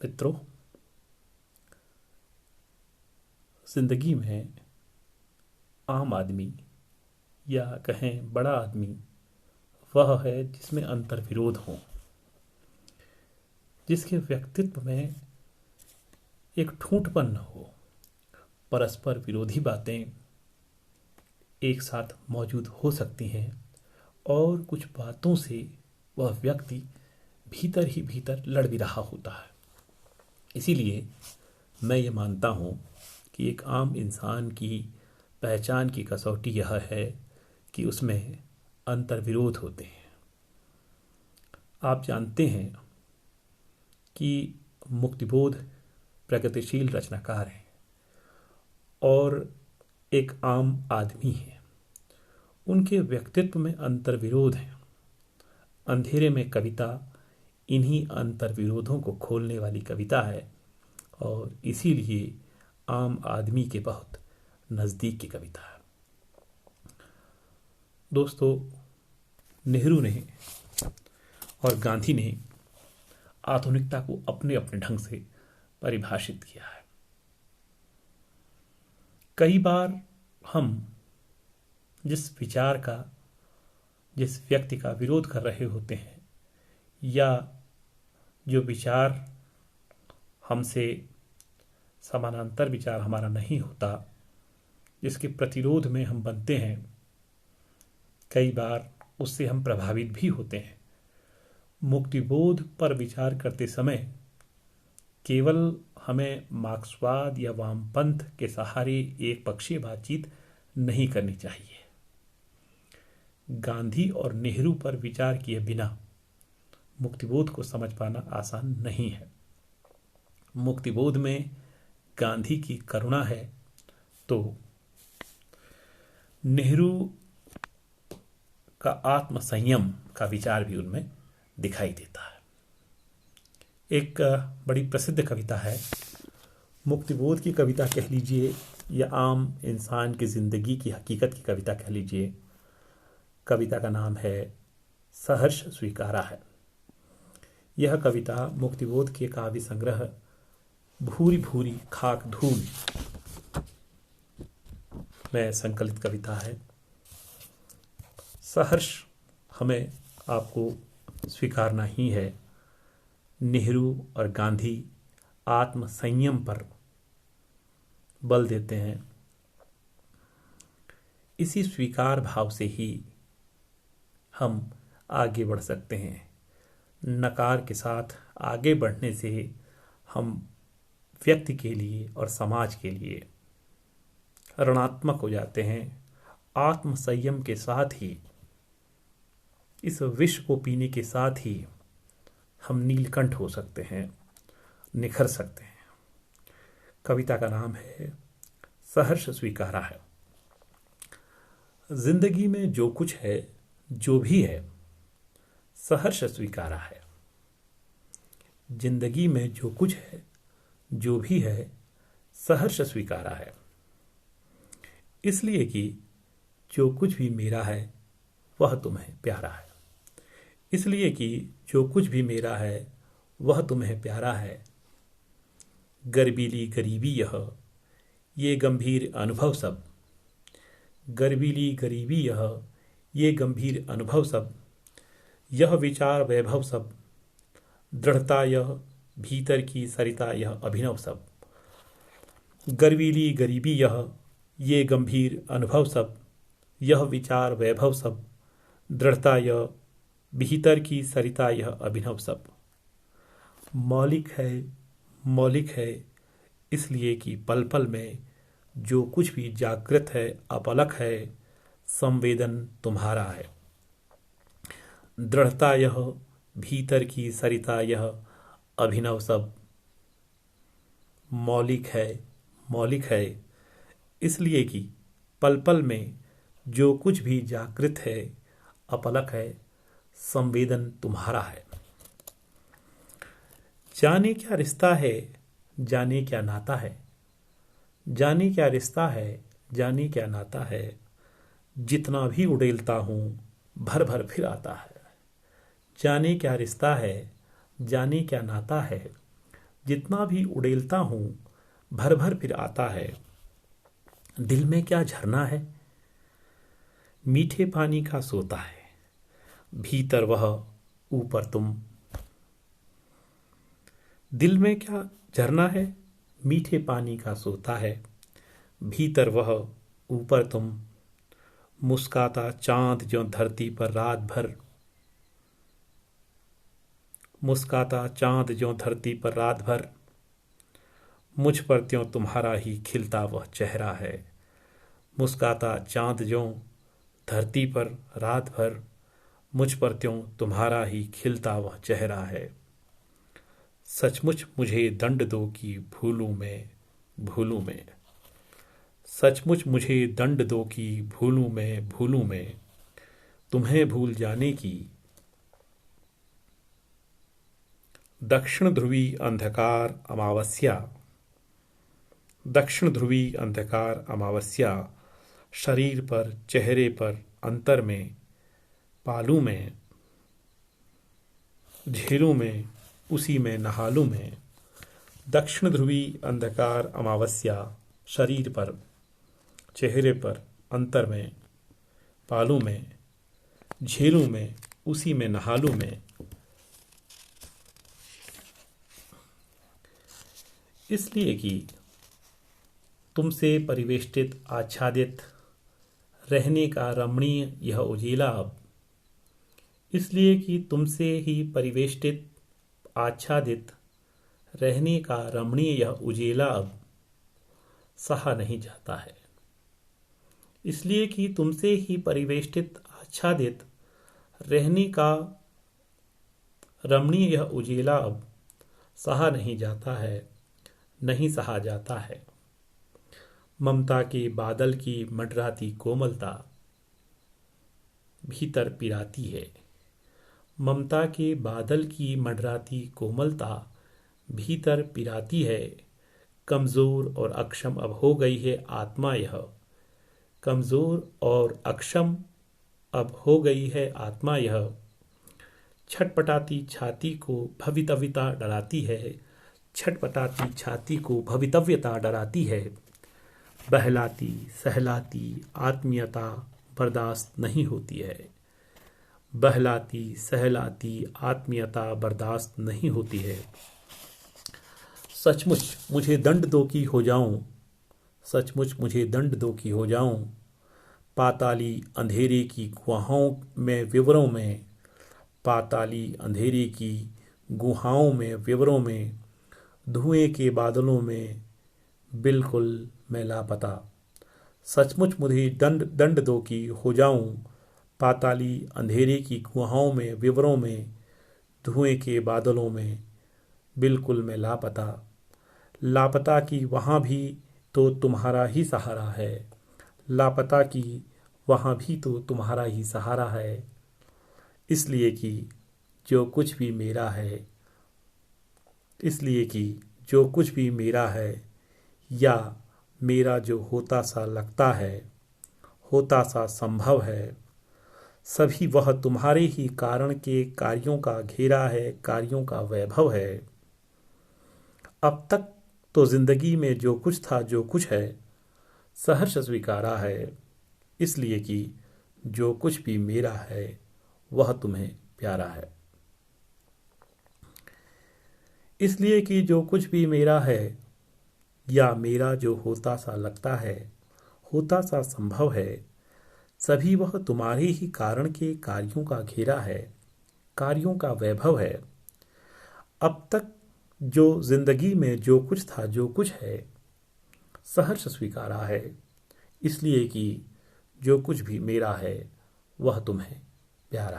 मित्रों, जिंदगी में आम आदमी या कहें बड़ा आदमी वह है जिसमें अंतर्विरोध हो, जिसके व्यक्तित्व में एक ठूंठपन हो, परस्पर विरोधी बातें एक साथ मौजूद हो सकती हैं और कुछ बातों से वह व्यक्ति भीतर ही भीतर लड़ भी रहा होता है। इसीलिए मैं ये मानता हूँ कि एक आम इंसान की पहचान की कसौटी यह है कि उसमें अंतर्विरोध होते हैं। आप जानते हैं कि मुक्तिबोध प्रगतिशील रचनाकार हैं और एक आम आदमी हैं। उनके व्यक्तित्व में अंतर्विरोध है। अंधेरे में कविता इन्हीं अंतर्विरोधों को खोलने वाली कविता है और इसीलिए आम आदमी के बहुत नज़दीक की कविता है। दोस्तों, नेहरू ने और गांधी ने आधुनिकता को अपने अपने ढंग से परिभाषित किया है। कई बार हम जिस विचार का, जिस व्यक्ति का विरोध कर रहे होते हैं या जो विचार हमसे समानांतर विचार हमारा नहीं होता, जिसके प्रतिरोध में हम बनते हैं, कई बार उससे हम प्रभावित भी होते हैं। मुक्तिबोध पर विचार करते समय केवल हमें मार्क्सवाद या वामपंथ के सहारे एक पक्षीय बातचीत नहीं करनी चाहिए। गांधी और नेहरू पर विचार किए बिना मुक्तिबोध को समझ पाना आसान नहीं है। मुक्तिबोध में गांधी की करुणा है तो नेहरू का आत्मसंयम का विचार भी उनमें दिखाई देता है। एक बड़ी प्रसिद्ध कविता है, मुक्तिबोध की कविता कह लीजिए या आम इंसान की जिंदगी की हकीकत की कविता कह लीजिए। कविता का नाम है सहर्ष स्वीकारा है। यह कविता मुक्तिबोध के काव्य संग्रह भूरी भूरी खाक धूल में संकलित कविता है। सहर्ष हमें आपको स्वीकारना ही है। नेहरू और गांधी आत्म संयम पर बल देते हैं। इसी स्वीकार भाव से ही हम आगे बढ़ सकते हैं। नकार के साथ आगे बढ़ने से हम व्यक्ति के लिए और समाज के लिए ऋणात्मक हो जाते हैं। आत्म संयम के साथ ही, इस विष को पीने के साथ ही हम नीलकंठ हो सकते हैं, निखर सकते हैं। कविता का नाम है सहर्ष स्वीकारा है। जिंदगी में जो कुछ है, जो भी है, सहर्ष स्वीकारा है। जिंदगी में जो कुछ है, जो भी है, सहर्ष स्वीकारा है। इसलिए कि जो कुछ भी मेरा है वह तुम्हें प्यारा है। इसलिए कि जो कुछ भी मेरा है वह तुम्हें प्यारा है। गर्वीली गरीबी यह, ये गंभीर अनुभव सब। गर्वीली गरीबी यह, ये गंभीर अनुभव सब। यह विचार वैभव सब। दृढ़ता यह, भीतर की सरिता यह अभिनव सब। गर्वीली गरीबी यह, ये गंभीर अनुभव सब। यह विचार वैभव सब। दृढ़ता यह, भीतर की सरिता यह अभिनव सब। मौलिक है, मौलिक है, इसलिए कि पल पल में जो कुछ भी जागृत है, अपलक है, संवेदन तुम्हारा है। दृढ़ता यह, भीतर की सरिता यह अभिनव सब। मौलिक है, मौलिक है, इसलिए कि पल पल में जो कुछ भी जागृत है, अपलक है, संवेदन तुम्हारा है। जाने क्या रिश्ता है, जाने क्या नाता है। जाने क्या रिश्ता है, जाने क्या नाता है। जितना भी उड़ेलता हूँ भर भर फिर आता है। जाने क्या रिश्ता है, जाने क्या नाता है। जितना भी उड़ेलता हूँ भर भर फिर आता है। दिल में क्या झरना है, मीठे पानी का सोता है, भीतर वह ऊपर तुम। दिल में क्या झरना है, मीठे पानी का सोता है, भीतर वह ऊपर तुम। मुस्काता चांद जो धरती पर रात भर, मुस्काता चांद जो धरती पर रात भर, मुझ पर त्यों तुम्हारा ही खिलता वह चेहरा है। मुस्काता चांद जो धरती पर रात भर, मुझ पर त्यों तुम्हारा ही खिलता वह चेहरा है। सचमुच मुझे दंड दो कि भूलूं मैं, भूलूं मैं। सचमुच मुझे दंड दो कि भूलूं मैं, भूलूं मैं। तुम्हें भूल जाने की। दक्षिण ध्रुवी अंधकार अमावस्या, दक्षिण ध्रुवी अंधकार अमावस्या, शरीर पर चेहरे पर अंतर में, पालू में झेलू में, उसी में नहालू में। दक्षिण ध्रुवी अंधकार अमावस्या, शरीर पर चेहरे पर अंतर में, पालू में झेलू में, उसी में नहालू में। इसलिए कि तुमसे परिवेष्टित आच्छादित रहने का रमणीय यह उजीला अब, इसलिए कि तुमसे ही परिवेष्टित आच्छादित रहने का रमणीय यह उजेला अब सहा नहीं जाता है। इसलिए कि तुमसे ही परिवेष्टित आच्छादित रहने का रमणीय यह उजेला अब सहा नहीं जाता है, नहीं सहा जाता है। ममता के बादल की मंडराती कोमलता भीतर पिराती है। ममता के बादल की मंडराती कोमलता भीतर पिराती है। कमज़ोर और अक्षम अब हो गई है आत्मा यह, कमज़ोर और अक्षम अब हो गई है आत्मा यह। छटपटाती छाती को भवितव्यता डराती है, छटपटाती छाती को भवितव्यता डराती है। बहलाती सहलाती आत्मीयता बर्दाश्त नहीं होती है, बहलाती सहलाती आत्मीयता बर्दाश्त नहीं होती है। सचमुच मुझे दंड दो कि हो जाऊं, सचमुच मुझे दंड दो कि हो जाऊं। पाताली अंधेरे की गुहाओं में विवरों में, पाताली अंधेरे की गुहाओं में विवरों में, धुएं के बादलों में बिल्कुल मैं लापता। सचमुच मुझे दंड दो कि हो जाऊं। पाताली अंधेरे की गुहाओं में विवरों में, धुएं के बादलों में बिल्कुल मैं लापता। लापता कि वहाँ भी तो तुम्हारा ही सहारा है, लापता कि वहाँ भी तो तुम्हारा ही सहारा है। इसलिए कि जो कुछ भी मेरा है, इसलिए कि जो कुछ भी मेरा है या मेरा जो होता सा लगता है, होता सा संभव है, सभी वह तुम्हारे ही कारण के कार्यों का घेरा है, कार्यों का वैभव है। अब तक तो जिंदगी में जो कुछ था जो कुछ है सहर्ष स्वीकारा है। इसलिए कि जो कुछ भी मेरा है वह तुम्हें प्यारा है। इसलिए कि जो कुछ भी मेरा है या मेरा जो होता सा लगता है, होता सा संभव है, सभी वह तुम्हारे ही कारण के कार्यों का घेरा है, कार्यों का वैभव है। अब तक जो जिंदगी में जो कुछ था जो कुछ है सहर्ष स्वीकारा है। इसलिए कि जो कुछ भी मेरा है वह तुम्हें प्यारा है।